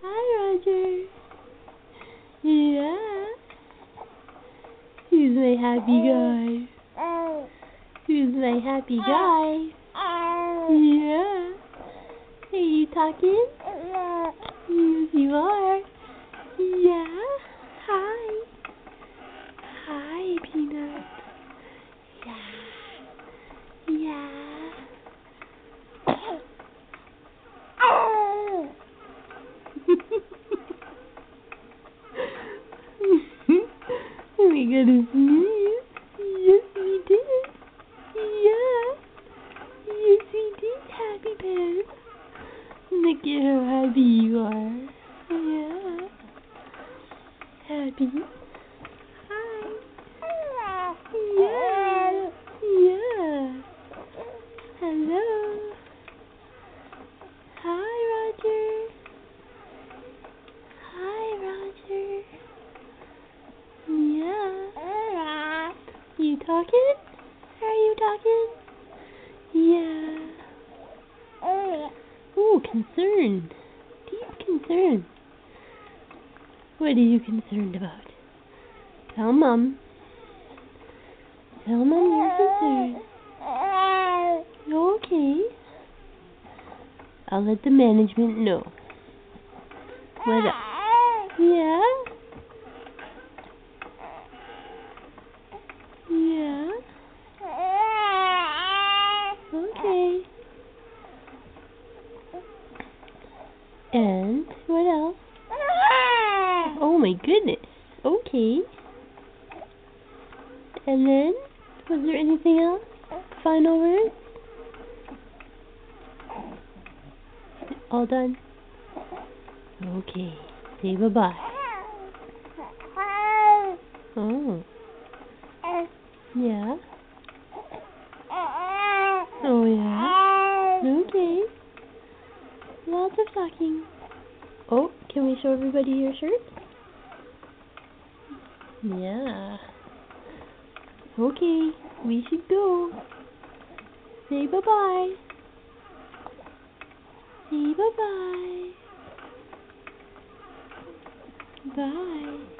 Hi, Roger. Yeah. Who's my happy guy? Who's my happy guy? Yeah. Are you talking? Yes, you are. Yeah. Hi. Hi, Peanut. Yeah. Yeah. Oh my goodness me. Yes, we did. Yeah. Yes, we did, Happy Pants. Look at how happy you are. Yeah. Happy. Hi. Yeah. Yeah. Hello. Hi, Roger. Hi, Roger. Yeah. You talking? Are you talking? Yeah. Ooh, concerned. Deep concern. What are you concerned about? Tell Mom. Tell Mom you're concerned. Okay. I'll let the management know. What up? Yeah? Yeah? Okay. And what else? Oh my goodness. Okay. And then, was there anything else? Final word? All done? Okay. Say bye-bye. Oh. Yeah? Oh yeah? Okay. Lots of talking. Oh, can we show everybody your shirt? Yeah. Okay, we should go. Say bye-bye. Say bye-bye. Bye.